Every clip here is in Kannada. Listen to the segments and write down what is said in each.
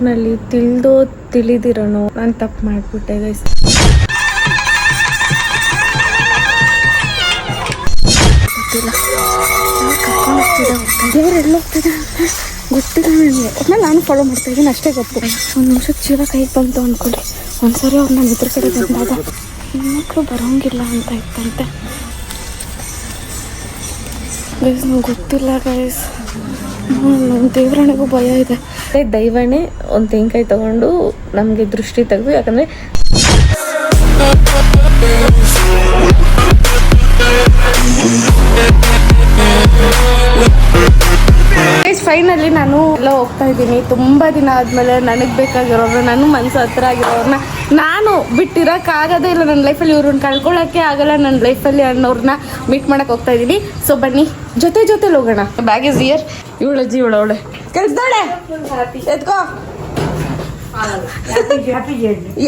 ನಲ್ಲಿ ತಿಳಿದಿರೋನು ನಾನು ತಪ್ಪು ಮಾಡ್ಬಿಟ್ಟೆ ಗೈಸ್. ಗೊತ್ತಿಲ್ಲ ದೇವ್ರು ಎಲ್ಲೋಗ್ತಿದೆ ಅಂತ ಗೊತ್ತಿಲ್ಲ ನನಗೆ. ಒಟ್ನಲ್ಲಿ ನಾನು ಫಾಲೋ ಮಾಡ್ತಾ ಇದ್ದೀನಿ ಅಷ್ಟೇ ಗೊತ್ತು. ಒಂದು ನಿಮಿಷಕ್ಕೆ ಜೀವ ಕೈಗೆ ಬಂತು ಅಂದ್ಕೊಳ್ಳಿ. ಒಂದ್ಸರಿ ಅವ್ರು ನನ್ನ ಇದ್ರ ಕಡೆ ಬಂದಾಗ ಹೆಣ್ಮಕ್ಳು ಬರೋಂಗಿಲ್ಲ ಅಂತ ಇತ್ತಂತೆ ಗೈಸ್. ನಂಗೆ ಗೊತ್ತಿಲ್ಲ ಗೈಸ್, ದೇವ್ರಣೆಗೂ ಭಯ ಇದೆ. ದೈವನೇ ಒಂದು ತೆಂಗಿನಕಾಯಿ ತಗೊಂಡು ನಮಗೆ ದೃಷ್ಟಿ ತೆಗೆದು, ಯಾಕಂದರೆ ಫೈನಲಿ ನಾನು ಎಲ್ಲ ಹೋಗ್ತಾ ಇದ್ದೀನಿ. ತುಂಬ ದಿನ ಆದಮೇಲೆ ನನಗೆ ಬೇಕಾಗಿರೋರು, ನನ್ನ ಮನಸ್ಸು ಹತ್ರ ಆಗಿರೋರನ್ನ ನಾನು ಬಿಟ್ಟಿರೋಕ್ಕಾಗೋದೇ ಇಲ್ಲ. ನನ್ನ ಲೈಫಲ್ಲಿ ಇವ್ರನ್ನ ಕಳ್ಕೊಳ್ಳೋಕ್ಕೆ ಆಗಲ್ಲ ನನ್ನ ಲೈಫಲ್ಲಿ ಅನ್ನೋರನ್ನ ಮೀಟ್ ಮಾಡೋಕ್ಕೆ ಹೋಗ್ತಾ ಇದ್ದೀನಿ. ಸೊ ಬನ್ನಿ ಜೊತೆಲಿ ಹೋಗೋಣ. Bag is here. ಇವಳಜ್ಜಿ ಇವಳವಳೆ ಕೆಲ್ಸದವಳೆ ಎತ್ಕೋ.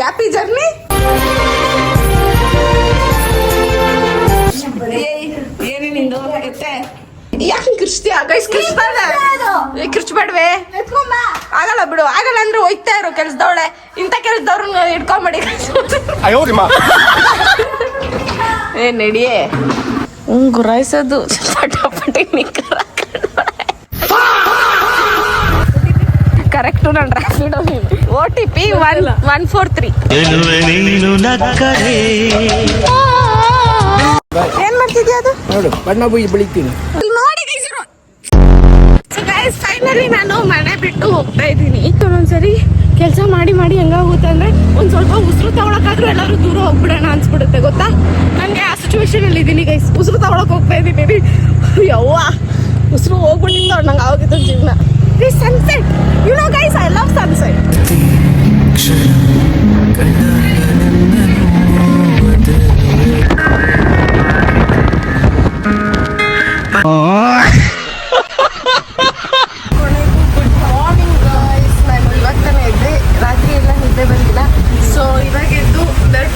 Happy journey. ಏನೇ ನಿಂದು ಎತ್ತೆ ಯಾಕೆ ಕಿರ್ಚ್ತೀಯ ಗೈಸ್? ಕಿರ್ಚ್ಬೇಡ್ವೆ, ಆಗಲ್ಲ ಬಿಡು. ಆಗಲ್ಲ ಅಂದ್ರೆ ಹೋಯ್ತಾ ಇರೋ ಕೆಲ್ಸದವಳೆ. ಇಂಥ ಕೆಲ್ಸದವ್ರನ್ನ ಹಿಡ್ಕೊಂಬೇಡಿ. ಏ ನಡಿಯೇ ಗುರಾಯಿಸೋದು ಪಟಾಪಟಿ ನಿಕ್ಕರ ಕರೆಕ್ಟು. ನಾನು ರ್ಯಾಪಿಡೋ OTP 143. ಏನ್ ಮಾಡ್ತಿದ್ಯಾ ಅದು? ನೋಡು ಬಣ್ಣ ಬೆಳಿತೀನಿ ನೋಡಿ ಗೈಸ್. ಫೈನಲಿ ನಾನು ಮನೆ ಬಿಟ್ಟು ಹೋಗ್ತಾ ಇದ್ದೀನಿ. ಒಂದೊಂದ್ಸರಿ ಕೆಲಸ ಮಾಡಿ ಹೆಂಗಾಗುತ್ತೆ ಅಂದ್ರೆ ಒಂದ್ ಸ್ವಲ್ಪ ಉಸಿರು ತಗೊಳಕಾದ್ರೂ ಎಲ್ಲರೂ ದೂರ ಹೋಗ್ಬಿಡೋಣ ಅನ್ಸ್ಬಿಡುತ್ತೆ ಗೊತ್ತಾ. ನನಗೆ ಆ ಸಿಚುವೇಶನ್ ಅಲ್ಲಿ ಇದ್ದೀನಿ ಗೈಸ್. ಉಸಿರು ತಗೊಳಕ್ ಹೋಗ್ತಾ ಇದ್ದೀನಿ. ಯವ್ವ ಉಸಿರು ಹೋಗ್ಬಿಟ್ಟಿತ್ತು ನಂಗೆ ಆವಾಗಿತ್ತು ಜೀವನ. This sunset, you know guys, I love sunset. So ಇವಾಗ ಎದ್ದು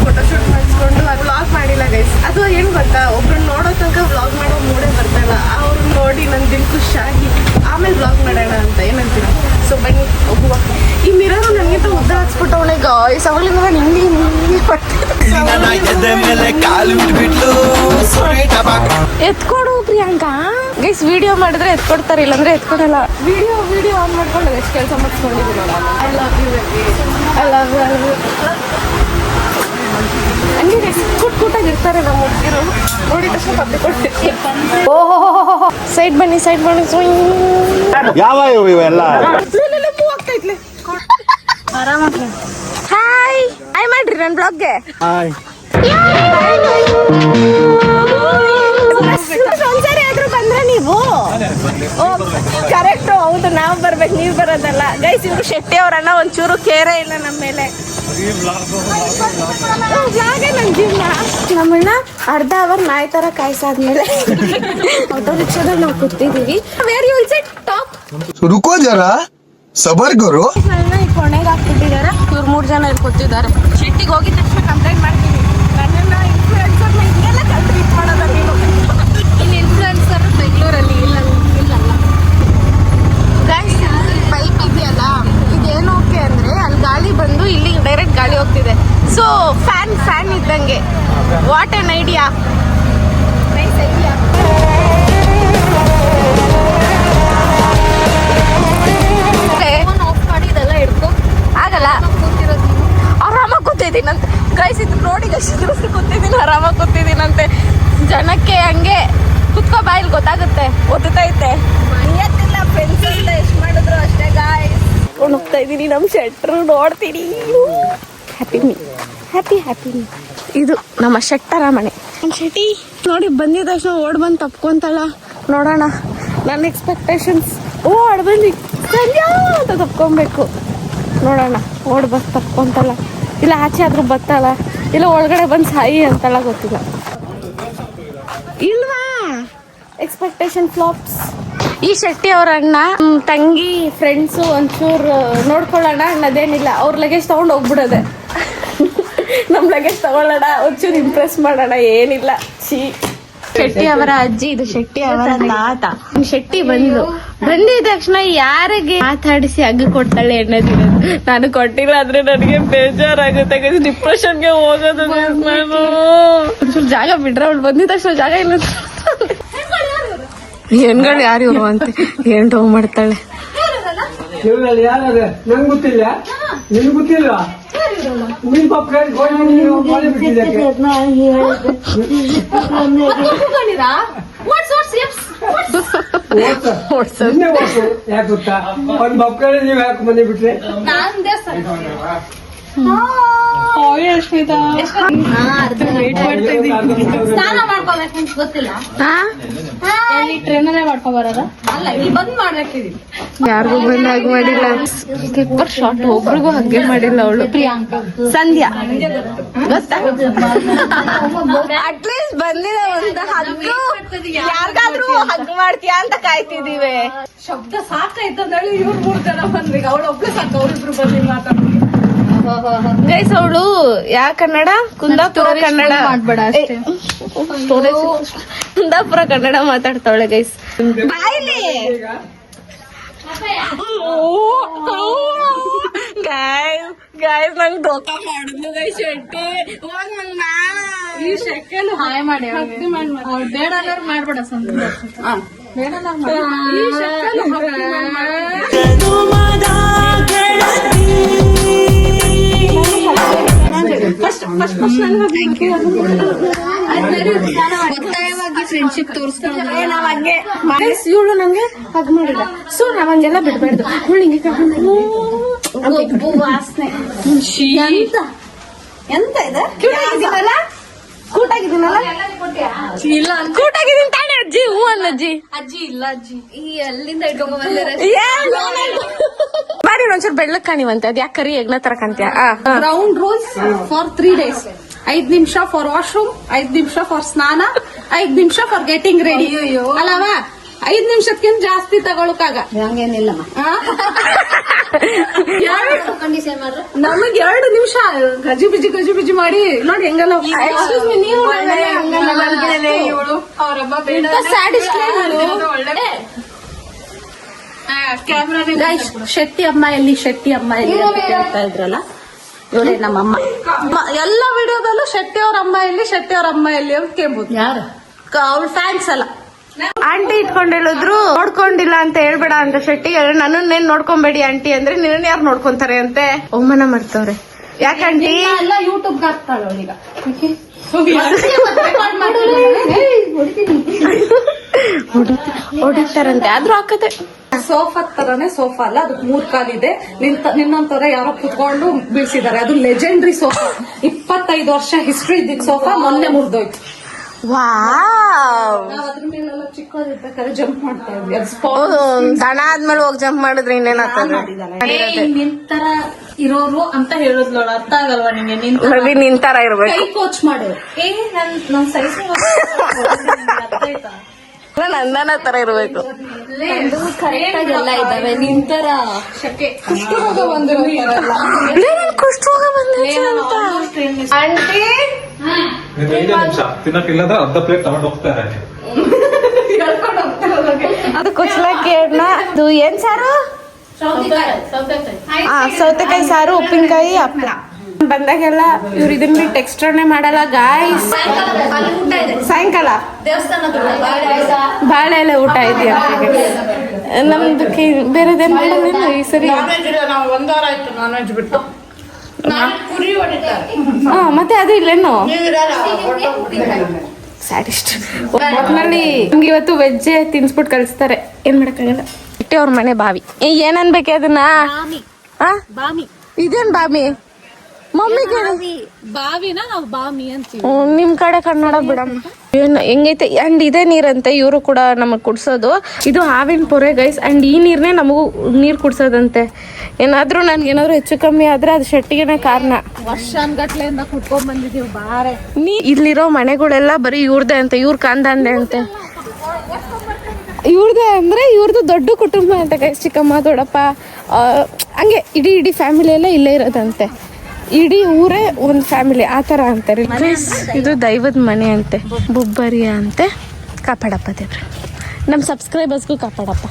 ಫೋಟೋಶೂಟ್ ಮಾಡಿಸ್ಕೊಂಡು ವ್ಲಾಗ್ ಮಾಡಿಲ್ಲ ಗೈಸ್. ಅದು ಏನು ಗೊತ್ತಾ, ಒಬ್ರನ್ನ ನೋಡೋ ತನಕ ವ್ಲಾಗ್ ಮಾಡೋ ಮೂಡೇ ಬರ್ತಾಯಿಲ್ಲ. ಅವ್ರನ್ನ ನೋಡಿ ನನ್ನ ದಿಲ್ ಖುಷಿಯಾಗಿ ಆಮೇಲೆ ವ್ಲಾಗ್ ಮಾಡೋಣ ಅಂತ ಏನಂತೀರ. ಸೊ ಬನ್ನಿ ಹೋಗುವ. ಈ ಮಿರರು ನನಗಿಂತ ಉದ್ದ ಹಾಕ್ಸ್ಬಿಟ್ಟವಳೆ ಗಾಯ್ಸ್. ಅವಾಗಲಿಂದ ನಾನು ಹಿಂಗೆ ಎತ್ಕೊಡು ಪ್ರಿಯಾಂಕಾ. ಗೈಸ್ ವಿಡಿಯೋ ಮಾಡಿದ್ರೆ ಎತ್ಕೊಡ್ತಾರೆ, ಇಲ್ಲಾಂದ್ರೆ ಎತ್ಕೊಡಲ್ಲ. ವಿಡಿಯೋ ಆನ್ ಮಾಡ್ಕೊಂಡು ಎಷ್ಟು ಕೆಲಸ ಮಾಡಿಸ್ಕೊಂಡಿದ್ದೀನಿ. ಐ ಲವ್ ಯು ಹಂಗೆ ಗೈಸ್ ಕೂಟಾಗಿರ್ತಾರೆ ನಮ್ಮ ಹುಡುಗಿರು. ನೋಡಿ ತಕ್ಷಣ ಪತ್ತೆ ಕೊಡ್ತೀನಿ. ಓಹೋ ಸೈಡ್ ಬನ್ನಿ ಯಾವ ಇವೆಲ್ಲ ಮೂವ್ ಆಗ್ತೈತ್ಲೆ. ಆರಾಮಾಗ್ಲಿ. ಹಾಯ್ ಮಾಡ್ರಿ ನನ್ನ ಬ್ಲಾಗ್ಗೆ. ಒಂದ್ಸರಿ ಆದ್ರೂ ಬಂದ್ರೆ ನೀವು ಕರೆಕ್ಟು. ಹೌದು, ನಾವು ಬರ್ಬೇಕು, ನೀವು ಬರೋದಲ್ಲ ಗೈಸ್. ಇವ್ರು ಶೆಟ್ಟಿ ಅವರನ್ನ ಒಂಚೂರು ಕೇರೇ ಇಲ್ಲ ನಮ್ಮ ಮೇಲೆ. ನನ್ನ ಜೀವನ ನಮ್ಮನ್ನ ಅರ್ಧ ಅವರ್ ನಾಯಿ ತರ ಕಾಯಿಸಾದ್ಮೇಲೆ ಆಟೋ ರಿಕ್ಷಾದಲ್ಲಿ ನಾವು ಕೂತಿದೀವಿ. Where you will sit top. ರುಕೋ ಜರಾ ಸಬರ್ ಕರೋ. ಈ ಕೊನೆಗೆ ಹಾಕ್ಬಿಟ್ಟಿದ್ದಾರೆ. ಇವ್ರು 3 ಜನ ಇಲ್ಲಿ ಕೂತಿದ್ದಾರೆ. ಶೆಟ್ಟಿಗೆ ಹೋಗಿದ ತಕ್ಷಣ ಕಂಪ್ಲೇಂಟ್ ಮಾಡ್ತೀನಿ. ನನ್ನನ್ನ ಇನ್ಫ್ಲುಯೆನ್ಸರ್ನ ಹಿಂಗೆಲ್ಲ ಟ್ರೀಟ್ ಮಾಡೋದ ನೀನು. ಇಲ್ಲಿ ಇನ್ಫ್ಲುಯೆನ್ಸರ್ ಬೆಂಗಳೂರಲ್ಲಿ ಇಲ್ಲಲ್ಲ ಗೈಸ್. ಪೈಪ್ ಇದೆಯಲ್ಲ, ಇದೇನು ಓಕೆ ಅಂದರೆ ಅಲ್ಲಿ ಗಾಳಿ ಬಂದು ಇಲ್ಲಿ ಡೈರೆಕ್ಟ್ ಗಾಳಿ ಹೋಗ್ತಿದೆ. ಸೊ ಫ್ಯಾನ್ ಇದ್ದಂಗೆ. What N idea. Nice idea. Of ಮಾಡಿ ಇದೆಲ್ಲ ಹಿಡ್ಕೊ ಆಗಲ್ಲ. ಆರಾಮಾಗಿ ಕೂತಿದ್ದೀನಂತೆ ಗೈಸ್. ಇದು ನೋಡಿ ಎಷ್ಟು ಕೂತಿದ್ದೀನಿ, ಆರಾಮಾಗಿ ಕೂತಿದ್ದೀನಂತೆ. ಜನಕ್ಕೆ ಹಂಗೆ ಕುತ್ಕೋ ಬಾಯಿಲ್ ಗೊತ್ತಾಗುತ್ತೆ, ಒತ್ತೈತೆ. ನಿಯತ್ತಿಲ್ಲ, ಫ್ರೆಂಡ್ಸ್ ಇಲ್ಲ, ಎಷ್ಟು ಮಾಡಿದ್ರು ಅಷ್ಟೇ ಗಾಯ್ಸ್. ಹೋಗ್ತಾ ಇದ್ದೀನಿ. ನಮ್ಮ ಶೆಟ್ರು ನೋಡ್ತೀನಿ. Happy me. ಇದು ನಮ್ಮ ಶೆಟ್ಟರ ಮನೆ. ನಮ್ಮ ಶೆಟ್ಟಿ ನೋಡಿ ಬಂದಿದ ತಕ್ಷಣ ಓಡ್ ಬಂದು ತಪ್ಕೊಂತಲ್ಲ. ನೋಡೋಣ ನನ್ನ ಎಕ್ಸ್ಪೆಕ್ಟೇಷನ್ಸ್. ಓಡ್ ಬಂದು ಸಂಜಾ ಅಂತ ತಪ್ಕೊಬೇಕು. ನೋಡೋಣ ಓಡ್ ಬಸ್ ತಪ್ಕೊಂತಲ್ಲ, ಇಲ್ಲ ಆಚೆ ಆದ್ರೂ ಬತ್ತಲ್ಲ, ಇಲ್ಲ ಒಳಗಡೆ ಬಂದು ಸಾಯಿ ಅಂತಲ್ಲ, ಗೊತ್ತಿಲ್ಲ. ಇಲ್ವಾ ಎಕ್ಸ್ಪೆಕ್ಟೇಷನ್ ಫ್ಲಾಪ್ಸ್. ಈ ಶೆಟ್ಟಿ ಅವ್ರ ಅಣ್ಣ ತಂಗಿ ಫ್ರೆಂಡ್ಸು ಒಂಚೂರು ನೋಡ್ಕೊಳ್ಳೋಣ ಅನ್ನೋದೇನಿಲ್ಲ. ಅವ್ರ ಲಗೇಜ್ ತಗೊಂಡು ಹೋಗ್ಬಿಡೋದೆ. ನಮ್ಮ ಲಗೇಜ್ ತಗೊಳ್ಳೋಣ, ಒಂಚೂರು ಇಂಪ್ರೆಸ್ ಮಾಡೋಣ, ಏನಿಲ್ಲ. ಶೆಟ್ಟಿ ಅವರ ಅಜ್ಜಿ, ಇದು ಶೆಟ್ಟಿ ಅವರ ತಾತ. ಶೆಟ್ಟಿ ಬಂದಿದ ತಕ್ಷಣ ಯಾರಿಗೆ ಮಾತಾಡಿಸಿ ಹಗ್ಗ ಕೊಡ್ತಾಳೆ ಅನ್ನೋದಿರೋದು. ನಾನು ಕೊಟ್ಟಿಲ್ಲ ಆದ್ರೆ ನನಗೆ ಬೇಜಾರಾಗುತ್ತೆ, ಡಿಪ್ರೆಷನ್ಗೆ ಹೋಗೋದು. ನಾನು ಒಂಚೂರು ಜಾಗ ಬಿಡ್ರೆ ಅವ್ಳು ಬಂದಿದ ತಕ್ಷಣ ಜಾಗ ಇಲ್ಲ. ಹೆಣ್ಗಳು ಯಾರು ಇವರು ಅಂತ ಏನ್ ಮಾಡ್ತಾಳೆ. ಇವ್ರಲ್ಲಿ ಯಾರದ ನಂಗೆ ಗೊತ್ತಿಲ್ಲ, ನಿನ್ಗೆ ಗೊತ್ತಿಲ್ಲ. ನಿನ್ ಪಾಪ ಮಳೆ ಬಿಟ್ಟಿದ್ದಕ್ಕೆ ಯಾಕೆ ಗೊತ್ತಾ, ಒಂದ್ ಮಕ್ಕಳು ನೀವ್ ಯಾಕೆ ಮನೆ ಬಿಟ್ರೆ ಸ್ನಾನ ಮಾಡ್ಕೋಬೇಕು ಗೊತ್ತಿಲ್ಲ, ಟ್ರೈನಲ್ಲೇ ಮಾಡ್ಕೊಬಾರದ ಅಲ್ಲ, ಇಲ್ಲಿ ಬಂದ್ ಮಾಡ್ಬೇಕಿದೀವಿ. ಯಾರಿಗೂ ಬಂದಾಗ ಮಾಡಿಲ್ಲ, ಸ್ಲಿಪ್ಪರ್ ಶಾರ್ಟ್ ಒಬ್ರಿಗೂ ಹಗ್ಗೆ ಮಾಡಿಲ್ಲ ಅವಳು. ಪ್ರಿಯಾಂಕಾ, ಸಂಧ್ಯಾ ಗೊತ್ತಾ, ಅಟ್ಲೀಸ್ಟ್ ಬಂದಿದೆ ಒಂದು ಹಗ್ಗು, ಯಾರಿಗಾದ್ರೂ ಹಗ್ಗು ಮಾಡ್ತೀಯಾ ಅಂತ ಕಾಯ್ತಿದೀವಿ. ಶಬ್ದ ಸಾಕಾಯ್ತಂದೇಳಿ ಇವ್ರು 3 ಜನ ಬಂದ್ವಿ, ಅವಳೊಬ್ಳು ಸಾಕು, ಅವ್ರಿಬ್ರು ಬಂದಿಲ್ಲ ಮಾತಾಡ್ತೀವಿ. ಗೈಸ್ ಅವಳು ಯಾ ಕನ್ನಡ, ಕುಂದಾಪುರ ಕನ್ನಡ ಮಾಡ್ಬೇಡ ಅಷ್ಟೇ. ಕುಂದಾಪುರ ಕನ್ನಡ ಮಾತಾಡ್ತಾವಳೆ ಗೈಸ್. ಬಾಯ್ಲಿ ಗೈಸ್ ನಂಗೆ ದೋಖ ಮಾಡಿದ್ಲು ಗೈಸ್ ಶೆಟ್ಟಿ. ಈ ಶೆಕೆಲ್ ಹಾಯ್ ಮಾಡಿ ಬೇಡ ಅನ್ನೋರು ಮಾಡ್ಬೇಡ ಬೇಡ ಒತ್ತಾಯವಾಗಿ ಫ್ರೆಂಡ್ಶಿಪ್ ತೋರಿಸ್ಕೊಂಡು ಇವಳು ನಂಗೆ ಹಗ್ ಮಾಡಿಲ್ಲ, ಸೊ ನಾವ್ ಹಂಗೆಲ್ಲ ಬಿಡ್ಬಾರ್ದು. ಇವಳು ಹಿಂಗೆ ಗೊಬ್ಬು ವಾಸನೆ ಎಂತ ಇದೆ, ಕ್ಯೂಟಾಗಿದ್ದೀನಲ್ಲ, ಕೂಟಾಗಿದ್ದೀನಲ್ಲ, ಇಲ್ಲ ಕೂಟಾಗಿದ್ದೀನಿ ತಾನೇ ಅಜ್ಜಿ? ಹೂ ಅಲ್ಲ ಅಜ್ಜಿ. ಅಜ್ಜಿ ಇಲ್ಲ ಅಜ್ಜಿ, ಈ ಅಲ್ಲಿಂದ ಇಟ್ಕೊಂಡ್ ಬಂದಿರ ಬಾರಿ ಒಂಚೂರು ಬೆಳ್ಳಕ್ ಕಾಣಿವಂತೆ. ಅದ್ ಯಾಕೆ ಕರಿ ಎಗ್ನ ತರ ಕಾಣ್ತೀಯ? Ground rules for 3 days. 5 ನಿಮಿಷ ಫಾರ್ ವಾಶ್ರೂಮ್, 5 ನಿಮಿಷ ಫಾರ್ ಸ್ನಾನ, 5 ನಿಮಿಷ ಫಾರ್ ಗೆಟಿಂಗ್ ರೆಡಿ. ಅಲ್ಲವಾ 5 ನಿಮಿಷಕ್ಕಿಂತ ಜಾಸ್ತಿ ತಗೊಳಕಾಗ ಹಂಗೇನಿಲ್ಲಮ್ಮ. ನಮಗ್ 2 ನಿಮಿಷ ಗಜಿ ಬಿಜಿ ಮಾಡಿ ನೋಡಿ ಹೆಂಗಲ್ಲ. ಶೆಟ್ಟಿ ಅಮ್ಮ ಎಲ್ಲಿ, ಶೆಟ್ಟಿ ಅಮ್ಮ ಎಲ್ಲಿ ಅಂತ ಕೇಳ್ತಾ ಇದ್ರಲ್ಲ, ಇವಳೇ ನಮ್ಮಮ್ಮ. ಎಲ್ಲ ವಿಡಿಯೋದಲ್ಲೂ ಶೆಟ್ಟಿ ಅವ್ರ ಅಮ್ಮ ಎಲ್ಲಿ, ಶೆಟ್ಟಿ ಅವ್ರ ಅಮ್ಮ ಎಲ್ಲಿ ಅಂತ ಕೇಳ್ಬೋದು. ಯಾರು ಅವ್ಳ ಫ್ಯಾನ್ಸ್ ಅಲ್ಲ. ಆಂಟಿ ಇಟ್ಕೊಂಡ್ ಹೇಳಿದ್ರು ನೋಡ್ಕೊಂಡಿಲ್ಲ ಅಂತ ಹೇಳ್ಬೇಡ ಅಂತ ಶೆಟ್ಟಿ. ನನ್ನನ್ನೇನ್ ನೋಡ್ಕೊಂಬೇಡಿ ಆಂಟಿ ಅಂದ್ರೆ ನಿನ್ನ ಯಾರು ನೋಡ್ಕೊಂತಾರೆ ಅಂತೆ ಅವಮಾನ ಮಾಡ್ತವ್ರೆ. ಯಾಕಂಟಿ ಎಲ್ಲ ಯೂಟ್ಯೂಬ್ ಹಾಕ್ತಾಳ ಅವಳೀಗ. ಹೊಡಿತಾರಂತೆ, ಆದ್ರೂ ಹಾಕತೆ. ಸೋಫಾ ತರನೇ ಸೋಫಾ ಅಲ್ಲ, ಅದಕ್ಕೆ 3 ಕಾಲಿದೆ. ನಿನ್ನಂತರ ಯಾರೋ ಕುತ್ಕೊಂಡು ಬೀಳ್ಸಿದ್ದಾರೆ. ಅದು ಲೆಜೆಂಡ್ರಿ ಸೋಫಾ, 25 ವರ್ಷ ಹಿಸ್ಟ್ರಿ ಇದ್ದಿದ್ ಸೋಫಾ, ಮೊನ್ನೆ ಮುರಿದೋಯ್ತು. ವಾವ್, ನಾವ್ ಅದ್ರ ಮೇಲೆಲ್ಲ ಚಿಕ್ಕದಿರ್ಬೇಕಾದ್ರೆ ಜಂಪ್ ಮಾಡ್ತಾ ಇದ್ವಿ. ಅದು ದಣ ಆದ್ಮೇಲೆ ಹೋಗಿ ಜಂಪ್ ಮಾಡಿದ್ರೆ ಇನ್ನೇನಾಗ್ತದೆ? ನಿಂತರ ಇರೋರು ಅಂತ ಹೇಳಿದ್ಲು, ಅರ್ಥ ಆಗಲ್ವಾ ನಿಂಗೆ? ನಿಂತರ ಇರ್ಬೇಕು, ಕೈ ಕೋಚ್ ಮಾಡು. ನನ್ ಸೈಜ್ ಅರ್ಥ ಆಯ್ತಾ? ನಂದನ ತರ ಇರ್ಬೇಕು. ಕರೆಕ್ಟ್ ಆಗಿ ಎಲ್ಲ ಇದಾವೆ. ನಿಂತರ ಶಕೆ ಕುಷ್ಠರೋಗ ಬಂದಿರೋಲ್ಲ. ಕುಷ್ಠರೋಗ ಬಂದಿದೆ ಅಂತ ಆಂಟಿ ತಿನ್ನಕ್ಕಿಲ್ಲದ ಅರ್ಧ ಪ್ಲೇಟ್ ತಗೊಂಡು ಹೋಗ್ತಾರೆ. ಹೇಳ್ಕೊಂಡು ಹೋಗ್ತಿರೋದಕ್ಕೆ ಅದು ಕುಚ್ಚಲಕ್ಕಿ ಅಣ್ಣ. ಅದು ಏನ್ ಸಾರು? ಸೌತೆಕಾಯಿ ಸಾರು, ಉಪ್ಪಿನಕಾಯಿ, ಹಪ್ಪಳ. ಬಂದಾಗೆಲ್ಲ ಇವ್ರು ಇದನ್ನ ಬಿಟ್ಟು ಎಕ್ಸ್ಟ್ರಾನೇ ಮಾಡಲ್ಲ ಗಾಯ್ಸ್. ಸಾಯಂಕಾಲ ಬಾಳೆ ಎಲೆ ಊಟ ಇದೆಯಾ ನಮ್ದಕ್ಕೆ? ಬೇರೆದೇನ್ ಮಾಡಲ್ಲ ಈ ಸರಿ. ಮತ್ತೆ ಅದು ಇಲ್ಲೇನು ಸ್ಯಾಡಿಸ್ಟ್. ಒಟ್ನಲ್ಲಿ ನಮ್ಗೆ ಇವತ್ತು ವೆಜ್ಜೆ ತಿನ್ಸ್ಬಿಟ್ಟು ಕಳಿಸ್ತಾರೆ, ಏನ್ ಮಾಡಕ್ಕಾಗಲ್ಲ. ಇಟ್ಟೆ ಅವ್ರ ಮನೆ ಬಾವಿ. ಏನ್ ಅನ್ಬೇಕೆ ಅದನ್ನ? ಇದೇನ್ ಬಾಮಿ? ಮಮ್ಮಿ ಬಾವಿನ ನಾವು ಬಾಮಿ ಅಂತೀವಿ. ನಿಮ್ ಕಡೆ ಕನ್ನಡ ಬಿಡಮ್ಮ. ಏನ್ ಹೆಂಗೈತೆ? ಅಂಡ್ ಇದೇ ನೀರಂತೆ ಇವರು ಕೂಡ ನಮಗ್ ಕುಡ್ಸೋದು. ಇದು ಹಾವಿನ ಪೊರೆ ಗೈಸ್. ಅಂಡ್ ಈ ನೀರ್ನೇ ನಮಗೂ ನೀರ್ ಕುಡ್ಸೋದಂತೆ. ಏನಾದ್ರೂ ನನ್ಗೇನಾದ್ರು ಹೆಚ್ಚು ಕಮ್ಮಿ ಆದ್ರೆ ಅದು ಶೆಟ್ಟಿಗೆನೆ ಕಾರಣ. ವರ್ಷಾನ್ಗಟ್ಲೆಯಿಂದ ಕುಟ್ಕೊಂಡ್ ಬಂದಿದೀವಿ ಬಾರೆ. ಇಲ್ಲಿರೋ ಮನೆಗಳೆಲ್ಲ ಬರೀ ಇವ್ರದೇ ಅಂತ, ಇವ್ರ ಕಾಂದಂದೆ ಅಂತೆ. ಇವ್ರದೇ ಅಂದ್ರೆ ಇವ್ರದ್ದು ದೊಡ್ಡ ಕುಟುಂಬ ಅಂತ ಗೈಸ್. ಚಿಕ್ಕಮ್ಮ, ದೊಡ್ಡಪ್ಪ, ಹಂಗೆ ಇಡೀ ಫ್ಯಾಮಿಲಿ ಎಲ್ಲ ಇಲ್ಲೇ ಇರೋದಂತೆ. ಇಡೀ ಊರೇ ಒಂದು ಫ್ಯಾಮಿಲಿ ಆ ಥರ ಅಂತಾರೆ. ಇದು ದೈವದ ಮನೆ ಅಂತೆ, ಬೊಬ್ಬರಿಯ ಅಂತೆ. ಕಾಪಾಡಪ್ಪ ದೇವ್ರೆ, ನಮ್ಮ ಸಬ್ಸ್ಕ್ರೈಬರ್ಸ್ಗೂ ಕಾಪಾಡಪ್ಪ.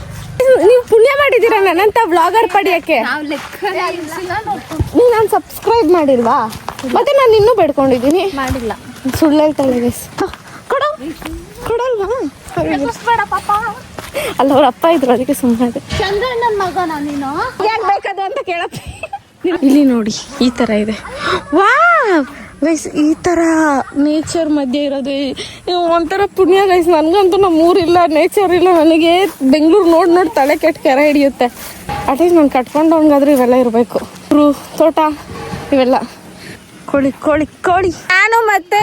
ನೀವು ಪುಣ್ಯ ಮಾಡಿದ್ದೀರಾ ನನ್ನಂತ ವ್ಲಾಗರ್ ಪಡೆಯೋಕ್ಕೆ. ನೀವು ನಾನು ಸಬ್ಸ್ಕ್ರೈಬ್ ಮಾಡಿಲ್ವಾ? ಮತ್ತೆ ನಾನು ಇನ್ನೂ ಬೇಡ್ಕೊಂಡಿದ್ದೀನಿ. ಮಾಡಿಲ್ಲ, ಸುಳ್ಳು ಹೇಳ್ತಾಳೆ ಗೈಸ್. ಕೊಡಲ್ವಾ? ಅಲ್ಲ ಅವ್ರ ಅಪ್ಪ ಇದ್ರು, ಅದಕ್ಕೆ ಸುಮ್ಮನೆ. ಚಂದ್ರಣ್ಣನ ಮಗನ ನೀನು? ಯಾಕೆ ಬೇಕದು ಅಂತ ಕೇಳಪ್ಪ. ಇಲ್ಲಿ ನೋಡಿ ಈ ಥರ ಇದೆ. ವಾವ್ ಗೈಸ್, ಈ ಥರ ನೇಚರ್ ಮಧ್ಯೆ ಇರೋದು ಒಂಥರ ಪುಣ್ಯ ಗೈಸ್. ನನಗಂತೂ ನಮ್ಮ ಊರಿಲ್ಲ, ನೇಚರ್ ಇಲ್ಲ. ನನಗೆ ಬೆಂಗಳೂರು ನೋಡಿ ತಲೆ ಕೆಟ್ಟ ಕೆರೆ ಹಿಡಿಯುತ್ತೆ. ಅಟ್ಲೀಸ್ಟ್ ನಾನು ಕಟ್ಕೊಂಡವನ್ಗಾದ್ರೂ ಇವೆಲ್ಲ ಇರಬೇಕು. ತೋಟ ಇವೆಲ್ಲ. ಕೋಳಿ ಕೋಳಿ ಕೋಳಿ. ನಾನು ಮತ್ತೆ